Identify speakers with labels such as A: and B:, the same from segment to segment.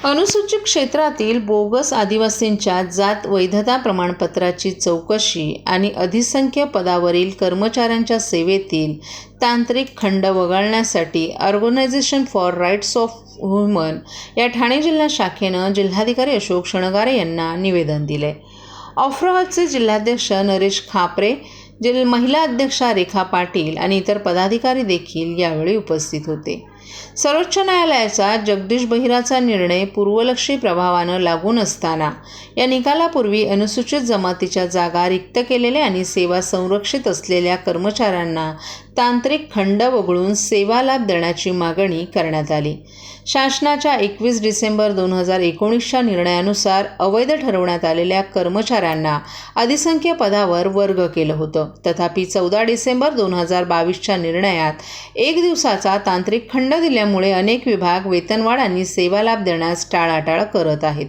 A: अनुसूचित क्षेत्रातील बोगस आदिवासींच्या जात वैधता प्रमाणपत्राची चौकशी आणि अधिसंख्य पदावरील कर्मचाऱ्यांच्या सेवेतील तांत्रिक खंड वगळण्यासाठी organisation for rights of human या ठाणे जिल्हा शाखेनं जिल्हाधिकारी अशोक शणगारे यांना निवेदन दिले. ऑफ्राचे जिल्हाध्यक्ष नरेश खापरे, महिला अध्यक्षा रेखा पाटील आणि इतर पदाधिकारी देखील यावेळी उपस्थित होते. सर्वोच्च न्यायालयाचा जगदीश बहिराचा निर्णय पूर्वलक्षी प्रभावानं लागून असताना या निकालापूर्वी अनुसूचित जमातीच्या जागा रिक्त केलेल्या आणि सेवा संरक्षित असलेल्या कर्मचाऱ्यांना तांत्रिक खंड वगळून सेवा लाभ देण्याची मागणी करण्यात आली. शासनाच्या 21 डिसेंबर 2019च्या निर्णयानुसार अवैध ठरवण्यात आलेल्या कर्मचाऱ्यांना अधिसंख्य पदावर वर्ग केलं होतं. तथापि 14 डिसेंबर 2022च्या निर्णयात 1 दिवसाचा तांत्रिक खंड दिल्यामुळे अनेक विभाग वेतनवाढ आणि सेवा लाभ देण्यास टाळाटाळ करत आहेत.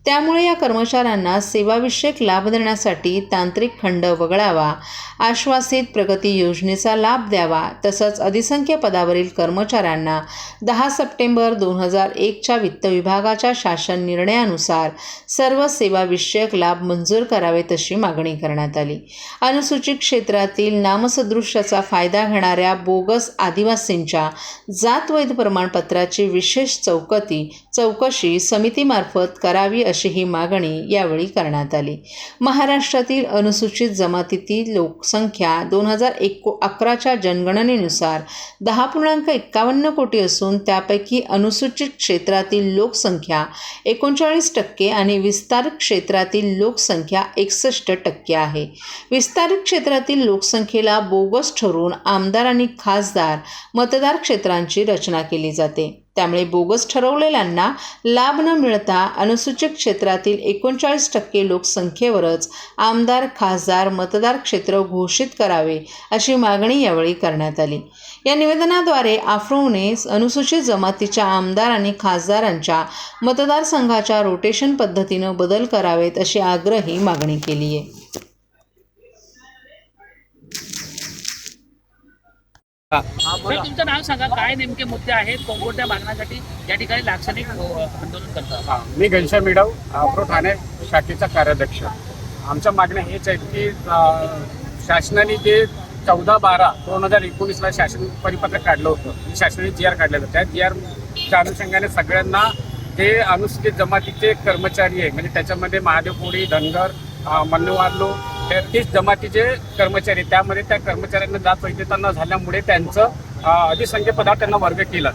A: त्यामुळे या कर्मचाऱ्यांना सेवाविषयक लाभ देण्यासाठी तांत्रिक खंड वगळावा, आश्वासित प्रगती योजनेचा लाभ द्यावा, तसंच अधिसंख्य पदावरील कर्मचाऱ्यांना 10 सप्टेंबर 2001च्या वित्त विभागाच्या शासन निर्णयानुसार सर्व सेवाविषयक लाभ मंजूर करावेत अशी मागणी करण्यात आली. अनुसूचित क्षेत्रातील नामसदृश्याचा फायदा घेणाऱ्या बोगस आदिवासींच्या जात वैध प्रमाणपत्राची विशेष चौकशी समितीमार्फत करावी अशी ही मागणी यावेळी करण्यात आली. महाराष्ट्रातील अनुसूचित जमातीतील लोकसंख्या 2011च्या जनगणनेनुसार 10.51 कोटी असून त्यापैकी अनुसूचित क्षेत्रातील लोकसंख्या 39% आणि विस्तारित क्षेत्रातील लोकसंख्या 61% आहे. विस्तारित क्षेत्रातील लोकसंख्येला बोगस ठरवून आमदार आणि खासदार मतदार क्षेत्रांची रचना केली जाते. त्यामुळे बोगस ठरवलेल्यांना लाभ न मिळता अनुसूचित क्षेत्रातील 39% लोकसंख्येवरच आमदार, खासदार, मतदार क्षेत्र घोषित करावे अशी मागणी यावेळी करण्यात आली. या निवेदनाद्वारे आफ्रोने अनुसूचित जमातीच्या आमदार आणि खासदारांच्या मतदारसंघाच्या रोटेशन पद्धतीनं बदल करावेत अशी आग्रही मागणी केली आहे.
B: तुमचं नाव सांगा, काय नेमके मुद्दे आहेत, कोणत्या मागण्यासाठी या ठिकाणी लाक्षणिक आंदोलन करतात?
C: मी घनश्याम मिडव, आफ्रो ठाणे शाखेचा कार्याध्यक्ष. आमच्या मागण्या हेच आहेत की शासनाने जे 14/12/2019ला शासन परिपत्रक काढलं होतं, शासनाने GR काढलं होतं, त्या GRच्या अनुषंगाने सगळ्यांना जे अनुसूचित जमातीचे कर्मचारी आहे, म्हणजे त्याच्यामध्ये महादेव कोळी, धनगर, मन्नवारलो, 30 जमातीचे कर्मचारी, त्यामध्ये त्या कर्मचाऱ्यांना जात वैधता न झाल्यामुळे त्यांचं अधिसंख्य पदावर त्यांना वर्ग केलं.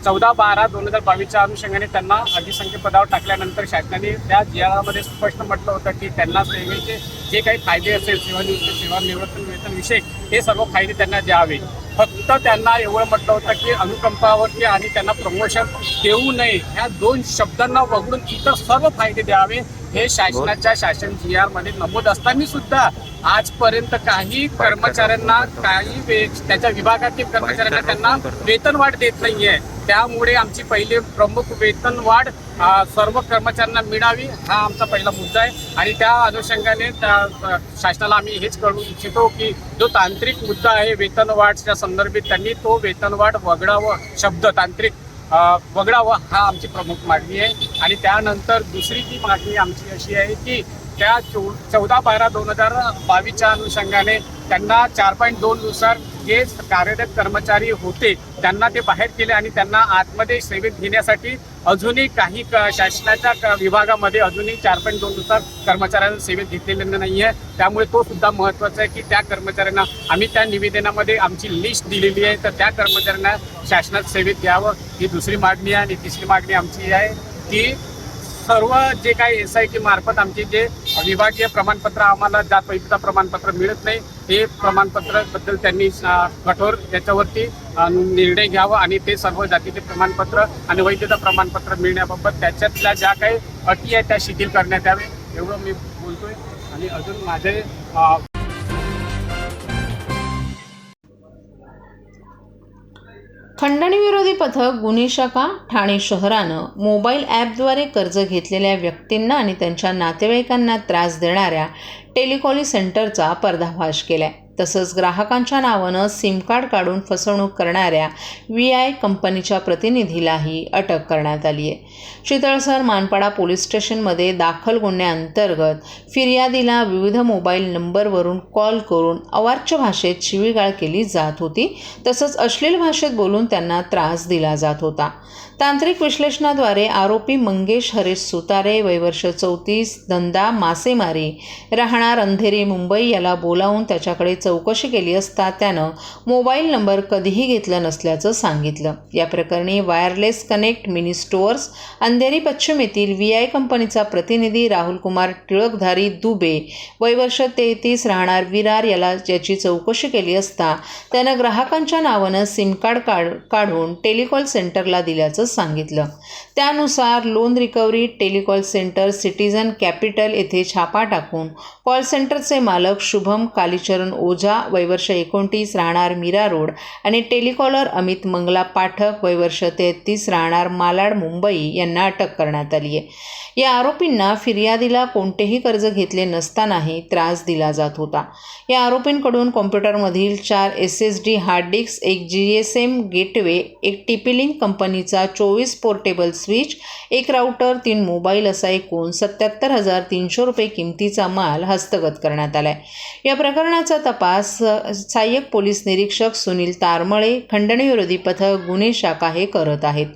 C: 14/12/2022च्या अनुषंगाने त्यांना अधिसंख्य पदावर टाकल्यानंतर शासनाने त्या GRमध्ये स्पष्ट म्हटलं होतं की त्यांना सेवेचे जे काही फायदे असेल, सेवानिवृत्ती वेतन विषयक, हे सर्व फायदे त्यांना द्यावे. फक्त त्यांना एवढं म्हटलं होतं की अनुकंपावरती आणि त्यांना प्रमोशन देऊ नये, ह्या 2 शब्दांना वगळून इतर सर्व फायदे द्यावे हे शासनाच्या शासन GRमध्ये नमूद असताना सुद्धा आजपर्यंत काही कर्मचाऱ्यांना, त्याच्या विभागातील कर्मचाऱ्यांना त्यांना वेतनवाढ देत नाहीये. त्यामुळे आमची पहिली प्रमुख वेतनवाढ सर्व कर्मचाऱ्यांना मिळावी हा आमचा पहिला मुद्दा आहे. आणि त्या अनुषंगाने शासनाला आम्ही हेच कळवू इच्छितो की जो तांत्रिक मुद्दा आहे वेतनवाढच्या संदर्भात, त्यांनी तो वेतनवाढ वगळावं, शब्द तांत्रिक वगळावं, हा आमची प्रमुख मागणी आहे. आणि त्यानंतर दुसरी जी मागणी आमची अशी आहे की त्या 14/12/2022च्या अनुषंगाने त्यांना 4.2 नुसार जे कार्यरत कर्मचारी होते त्यांना ते बाहेर केले आणि त्यांना आतमध्ये सेवेत घेण्यासाठी अजूनही काही शासनाच्या विभागामध्ये अजूनही 4.2 नुसार कर्मचाऱ्यांना सेवेत घेतलेलं नाही आहे. त्यामुळे तो सुद्धा महत्त्वाचा आहे की त्या कर्मचाऱ्यांना आम्ही त्या निवेदनामध्ये आमची लिस्ट दिलेली आहे, तर त्या कर्मचाऱ्यांना शासनात सेवेत द्यावं ही दुसरी मागणी आहे. आणि तिसरी मागणी आमची आहे की सर्व जे काही SIT मार्फत आमचे जे विभागीय प्रमाणपत्र, आम्हाला जात वैधता प्रमाणपत्र मिळत नाही, हे प्रमाणपत्राबद्दल त्यांनी कठोर त्याच्यावरती निर्णय घ्यावा आणि ते सर्व जातीचे प्रमाणपत्र आणि वैधता प्रमाणपत्र मिळण्याबाबत त्याच्यातल्या ज्या काही अटी आहेत त्या शिथिल करण्यात यावे, एवढं मी बोलतोय. आणि अजून माझे
A: खंडणी विरोधी पथक गुन्हे शाखा ठाणे शहरानं मोबाईल ॲपद्वारे कर्ज घेतलेल्या व्यक्तींना आणि त्यांच्या नातेवाईकांना त्रास देणाऱ्या टेलिकॉलिंग सेंटरचा पर्दाफाश केलाय. तसंच ग्राहकांच्या नावानं सिम कार्ड काढून फसवणूक करणाऱ्या VI कंपनीच्या प्रतिनिधीलाही अटक करण्यात आली आहे. चितळसर मानपाडा पोलीस स्टेशनमध्ये दाखल गुन्ह्याअंतर्गत फिर्यादीला विविध मोबाईल नंबरवरून कॉल करून अवाच्य भाषेत शिवीगाळ केली जात होती. तसंच अश्लील भाषेत बोलून त्यांना त्रास दिला जात होता. तांत्रिक विश्लेषणाद्वारे आरोपी मंगेश हरीश सुतारे वय वर्ष 34, धंदा मासेमारी, राहणार अंधेरी मुंबई याला बोलावून त्याच्याकडे चौकशी केली असता त्यानं मोबाईल नंबर कधीही घेतला नसल्याचं सांगितलं. या प्रकरणी wireless connect mini stores Andheri पश्चिम येथील VI कंपनीचा प्रतिनिधी राहुल कुमार टिळकधारी दुबे वय वर्ष 33, राहणार विरार याची चौकशी केली असता त्यानं ग्राहकांच्या नावानं सिम कार्ड काढून टेलिकॉल सेंटरला दिल्याचं सांगितलं. त्यानुसार loan recovery टेलिकॉल centre citizen capital येथे छापा टाकून कॉल सेंटरचे मालक शुभम कालीचरण ओझा वय वर्ष 29, राहणार मीरा रोड आणि टेलिकॉलर अमित मंगला पाठक वय वर्ष 33, राहणार मालाड मुंबई यांना अटक करण्यात आली आहे. या आरोपींना फिर्यादीला कोणतेही कर्ज घेतले नसतानाही त्रास दिला जात होता. या आरोपींकडून कॉम्प्युटरमधील 4 SSD हार्ड डिस्क, एक GSM गेटवे, एक TP-Link कंपनीचा 24 पोर्टेबल स्विच, एक राउटर, 3 मोबाईल असा एकूण 77,300 रुपये किमतीचा माल हस्तगत करण्यात आलाय. या प्रकरणाचा तपास सहाय्यक पोलीस निरीक्षक सुनील तारमळे, खंडणी विरोधी पथक, गुन्हे शाखा हे करत आहेत.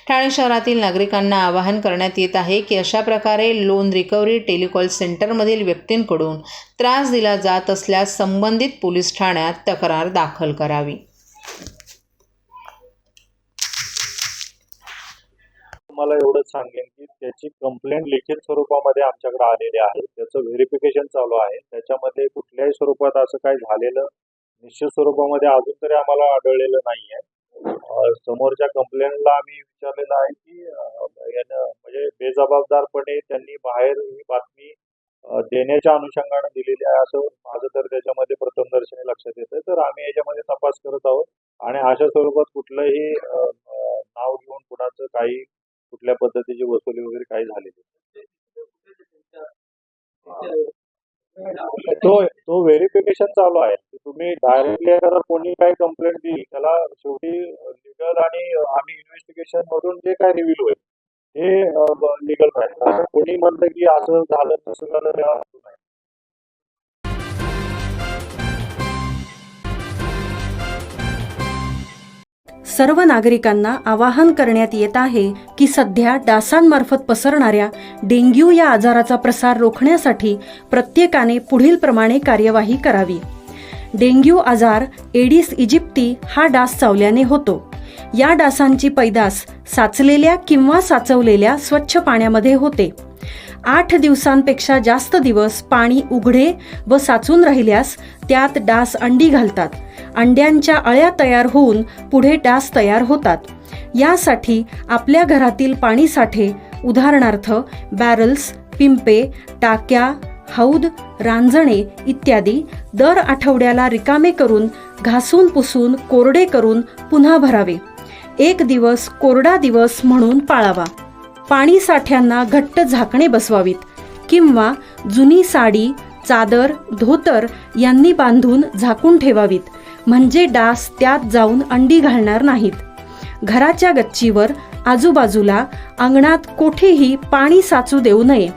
A: ठाणे शहरातील नागरिकांना आवाहन करण्यात येत आहे की अशा प्रकारे लोन रिकव्हरी टेलिकॉल सेंटरमधील व्यक्तींकडून त्रास दिला जात असल्यास संबंधित पोलीस ठाण्यात तक्रार दाखल करावी.
D: मला एवढंच सांगेन की त्याची कंप्लेंट लिखित स्वरूपामध्ये आमच्याकडे आलेली आहे. त्याचं व्हेरिफिकेशन चालू आहे. त्याच्यामध्ये कुठल्याही स्वरूपात असं काही झालेलं निश्चित स्वरूपामध्ये अजून तरी आम्हाला आढळलेलं नाही आहे. समोरच्या कंप्लेंटला आम्ही विचारलेलं आहे की यानं म्हणजे बेजबाबदारपणे त्यांनी बाहेर ही बातमी देण्याच्या अनुषंगाने दिलेली आहे असं माझं तर त्याच्यामध्ये प्रथमदर्शनी लक्षात येतं. तर आम्ही याच्यामध्ये तपास करत आहोत आणि अशा स्वरूपात कुठलंही नाव घेऊन कुणाचं काही कुठल्या पद्धतीची वसुली वगैरे काही झालेली तो व्हेरिफिकेशन चालू आहे. तुम्ही डायरेक्टली अगर कोणी काही कंप्लेंट दिली त्याला शेवटी लिगल आणि आम्ही इन्व्हेस्टिगेशन मधून जे काय रिव्हील होईल हे लिगल राहील. कोणी म्हणतं की असं झालं तसं झालं नाही.
E: सर्व नागरिकांना आवाहन करण्यात येत आहे की सध्या डासांमार्फत पसरणाऱ्या डेंग्यू या आजाराचा प्रसार रोखण्यासाठी प्रत्येकाने पुढील प्रमाणे कार्यवाही करावी. डेंग्यू आजार एडिस इजिप्ती हा डास चावल्याने होतो. या डासांची पैदास साचलेल्या किंवा साचवलेल्या स्वच्छ पाण्यामध्ये होते. 8 दिवसांपेक्षा जास्त दिवस पाणी उघडे व साचून राहिल्यास त्यात डास अंडी घालतात. अंड्यांच्या अळ्या तयार होऊन पुढे डास तयार होतात. यासाठी आपल्या घरातील पाणी साठे उदाहरणार्थ बॅरल्स, पिंपे, टाक्या, हौद, रांजणे इत्यादी दर आठवड्याला रिकामे करून घासून पुसून कोरडे करून पुन्हा भरावे. 1 दिवस कोरडा दिवस म्हणून पाळावा. पाणी साठ्यांना घट्ट झाकणे बसवावीत किंवा जुनी साडी, चादर, धोतर यांनी बांधून झाकून ठेवावीत, म्हणजे डास त्यात जाऊन अंडी घालणार नाहीत. घराच्या गच्चीवर, आजूबाजूला, अंगणात कोठेही पाणी साचू देऊ नये.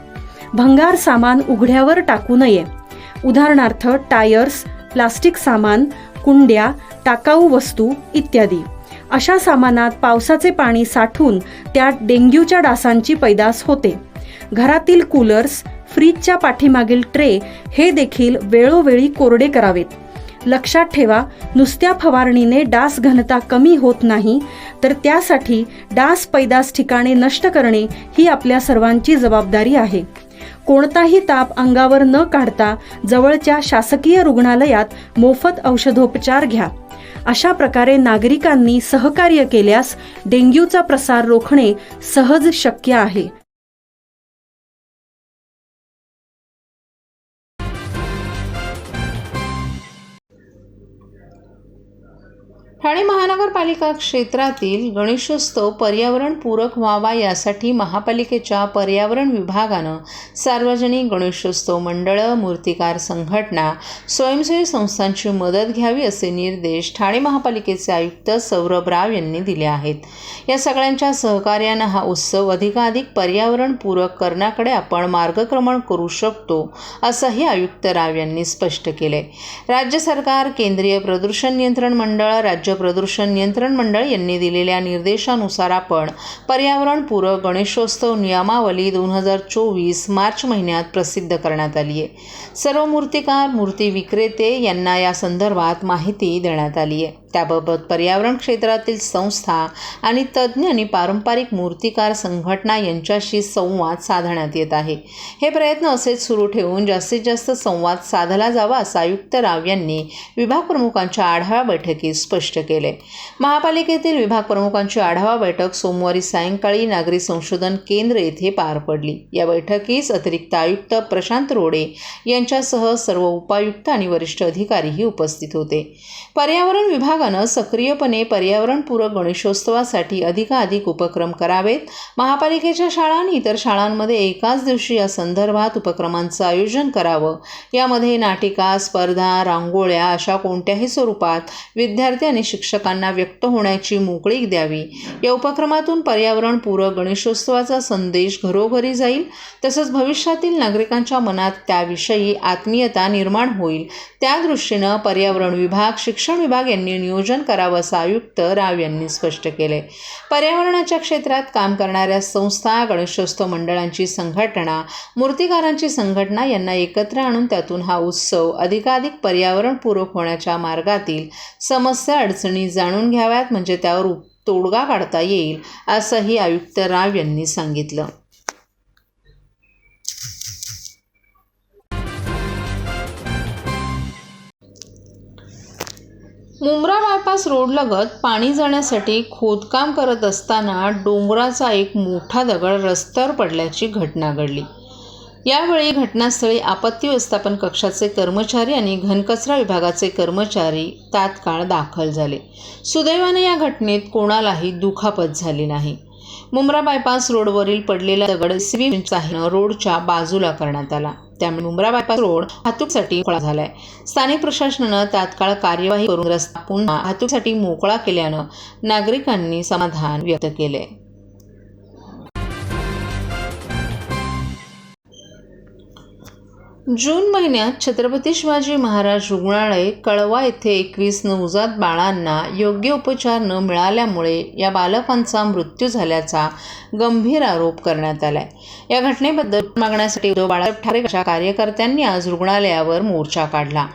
E: भंगार सामान उघड्यावर टाकू नये. उदाहरणार्थ टायर्स, प्लास्टिक सामान, कुंड्या, टाकाऊ वस्तू इत्यादी. अशा सामानात पावसाचे पाणी साठून त्यात डेंग्यूच्या डासांची पैदास होते. घरातील कूलर्स, फ्रीजच्या पाठीमागील ट्रे हे देखील वेळोवेळी कोरडे करावेत. लक्षात ठेवा, नुसत्या फवारणीने डास घनता कमी होत नाही, तर त्यासाठी डास पैदास ठिकाणे नष्ट करणे ही आपल्या सर्वांची जबाबदारी आहे. कोणताही ताप अंगावर न काढता जवळच्या शासकीय रुग्णालयात मोफत औषधोपचार घ्या. अशा प्रकारे नागरिकांनी सहकार्य केल्यास डेंग्यूचा प्रसार रोखणे सहज शक्य आहे.
A: ठाणे महानगरपालिका क्षेत्रातील गणेशोत्सव पर्यावरणपूरक व्हावा यासाठी महापालिकेच्या पर्यावरण विभागानं सार्वजनिक गणेशोत्सव मंडळं, मूर्तिकार संघटना, स्वयंसेवी संस्थांची मदत घ्यावी असे निर्देश ठाणे महापालिकेचे आयुक्त सौरभ राव यांनी दिले आहेत. या सगळ्यांच्या सहकार्यानं हा उत्सव अधिकाधिक पर्यावरणपूरक करण्याकडे आपण मार्गक्रमण करू शकतो असंही आयुक्त राव यांनी स्पष्ट केले. राज्य सरकार, केंद्रीय प्रदूषण नियंत्रण मंडळ, राज्य प्रदूषण नियंत्रण मंडळ यांनी दिलेल्या निर्देशानुसार आपण पर्यावरणपूरक गणेशोत्सव नियमावली 2024 मार्च महिन्यात प्रसिद्ध करण्यात आली आहे. सर्व मूर्तिकार, मूर्ती विक्रेते यांना या संदर्भात माहिती देण्यात आली आहे. त्याबाबत पर्यावरण क्षेत्रातील संस्था आणि तज्ज्ञ आणि पारंपरिक मूर्तिकार संघटना यांच्याशी संवाद साधण्यात येत आहे. हे प्रयत्न असेच सुरू ठेवून जास्तीत जास्त संवाद साधला जावा असं आयुक्त राव यांनी विभाग प्रमुखांच्या आढावा बैठकीत स्पष्ट केले. महापालिकेतील विभाग प्रमुखांची आढावा बैठक सोमवारी सायंकाळी नागरी संशोधन केंद्र येथे पार पडली. या बैठकीस अतिरिक्त आयुक्त प्रशांत रोडे यांच्यासह सर्व उपायुक्त आणि वरिष्ठ अधिकारीही उपस्थित होते. पर्यावरण विभागानं सक्रियपणे पर्यावरणपूरक गणेशोत्सवासाठी अधिकाधिक उपक्रम करावेत. महापालिकेच्या शाळा आणि इतर शाळांमध्ये एकाच दिवशी या संदर्भात उपक्रमांचं आयोजन करावं. यामध्ये नाटिका, स्पर्धा, रांगोळ्या अशा कोणत्याही स्वरूपात विद्यार्थी आणि शिक्षकांना व्यक्त होण्याची मोकळीक द्यावी. या उपक्रमातून पर्यावरणपूरक गणेशोत्सवाचा संदेश घरोघरी जाईल. तसंच भविष्यातील नागरिकांच्या मनात त्याविषयी आत्मीयता निर्माण होईल. त्या दृष्टीनं पर्यावरण विभाग, शिक्षण विभाग यांनी नियोजन करावं असं आयुक्त राव यांनी स्पष्ट केले. पर्यावरणाच्या क्षेत्रात काम करणाऱ्या संस्था, गणेशोत्सव मंडळांची संघटना, मूर्तिकारांची संघटना यांना एकत्र आणून त्यातून हा उत्सव अधिकाधिक पर्यावरणपूरक होण्याच्या मार्गातील समस्या, अडचणी जाणून घ्याव्यात, म्हणजे त्यावर तोडगा काढता येईल असंही आयुक्त राव यांनी सांगितलं. मुंब्रा बायपास रोडलगत पाणी जाण्यासाठी खोदकाम करत असताना डोंगराचा एक मोठा दगड रस्त्यावर पडल्याची घटना घडली. यावेळी घटनास्थळी आपत्ती व्यवस्थापन कक्षाचे कर्मचारी आणि घनकचरा विभागाचे कर्मचारी तात्काळ दाखल झाले. सुदैवाने या घटनेत कोणालाही दुखापत झाली नाही. मुंब्रा बायपास रोडवरील पडलेला दगड सीबी सहाय्यानं रोडच्या बाजूला करण्यात आला. त्यामुळे मुंब्रा बायपास रोड वाहतुकीसाठी मोकळा झालाय. स्थानिक प्रशासनानं तात्काळ कार्यवाही करून रस्ता पुन्हा वाहतुकीसाठी मोकळा केल्यानं नागरिकांनी समाधान व्यक्त केले. जून महिन्यात छत्रपती शिवाजी महाराज रुग्णालय कळवा येथे 21 नवजात बाळांना योग्य उपचार न मिळाल्यामुळे या बालकांचा मृत्यू झाल्याचा गंभीर आरोप करण्यात आलाय. या घटनेबद्दल मागण्यासाठी उद्धव बाळासाहेब ठाकरे अशा कार्यकर्त्यांनी आज रुग्णालयावर मोर्चा काढला.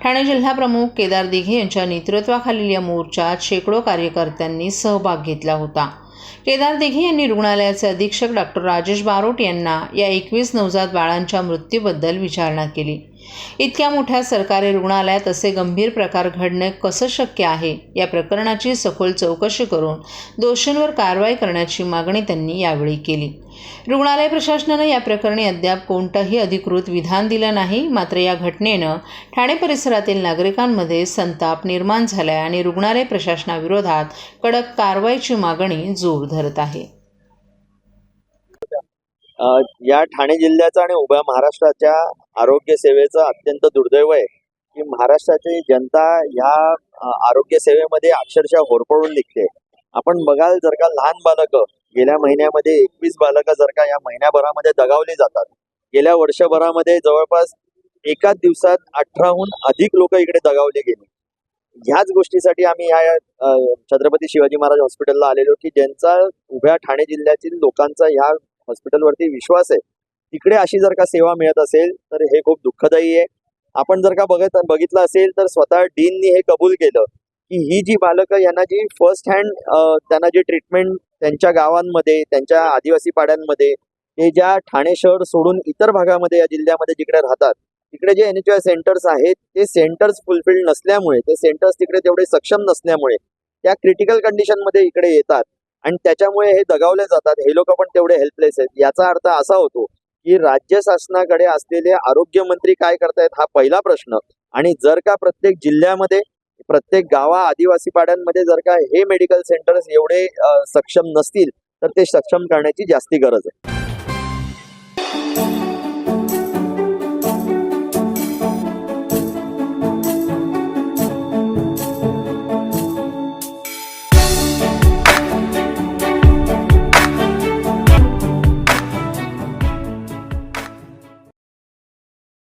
A: ठाणे जिल्हा प्रमुख केदार दिघे यांच्या नेतृत्वाखालील या मोर्चात शेकडो कार्यकर्त्यांनी सहभाग घेतला होता. केदार दिघे यांनी रुग्णालयाचे अधीक्षक डॉक्टर राजेश बारोट यांना या 21 नवजात बाळांच्या मृत्यूबद्दल विचारणा केली. इतक्या मोठ्या सरकारी रुग्णालयात असे गंभीर प्रकार घडणे कसं शक्य आहे, या प्रकरणाची सखोल चौकशी करून दोषींवर कारवाई करण्याची मागणी त्यांनी यावेळी केली. रुग्णालय प्रशासनानं या प्रकरणी अद्याप कोणतंही अधिकृत विधान दिलं नाही. मात्र या घटनेनं ठाणे परिसरातील नागरिकांमध्ये संताप निर्माण झालाय आणि रुग्णालय प्रशासनाविरोधात कडक कारवाईची मागणी जोर धरत आहे.
F: या ठाणे जिल्ह्याचा आणि उभ्या महाराष्ट्राच्या आरोग्य सेवेचं अत्यंत दुर्दैव आहे की महाराष्ट्राची जनता ह्या आरोग्य सेवेमध्ये अक्षरशः होरपळून निघते. आपण बघाल, जर का लहान बालकं गेल्या महिन्यामध्ये 21 बालकं जर का या महिन्याभरामध्ये दगावली जातात. गेल्या वर्षभरामध्ये जवळपास एकाच दिवसात 18हून अधिक लोक इकडे दगावले गेले. ह्याच गोष्टीसाठी आम्ही ह्या छत्रपती शिवाजी महाराज हॉस्पिटलला आलेलो की ज्यांचा उभ्या ठाणे जिल्ह्यातील लोकांचा ह्या हॉस्पिटलवरती विश्वास आहे, तिकडे अशी जर का सेवा मिळत असेल तर हे खूप दुःखदायी आहे. आपण जर का बघितलं असेल तर स्वतः डीननी हे कबूल केलं की ही जी बालकं यांना जी फर्स्ट हँड त्यांना जी ट्रीटमेंट त्यांच्या गावांमध्ये, त्यांच्या आदिवासी पाड्यांमध्ये, ते ज्या ठाणे शहर सोडून इतर भागामध्ये या जिल्ह्यामध्ये जिकडे राहतात तिकडे जे NHI सेंटर्स आहेत ते सेंटर्स फुलफिल्ड नसल्यामुळे, ते सेंटर्स तिकडे तेवढे सक्षम नसल्यामुळे त्या क्रिटिकल कंडिशनमध्ये इकडे येतात आणि त्याच्यामुळे हे दगावले जातात. हे लोक पण तेवढे हेल्पलेस आहेत. याचा अर्थ असा होतो की राज्य शासनाकडे असलेले आरोग्यमंत्री काय करतायत हा पहिला प्रश्न. आणि जर का प्रत्येक जिल्ह्यामध्ये प्रत्येक आदिवासी पाड्यांमध्ये जर का हे मेडिकल सेंटर्स एवढे सक्षम नसतील तर ते सक्षम करण्याची जास्ती गरज आहे.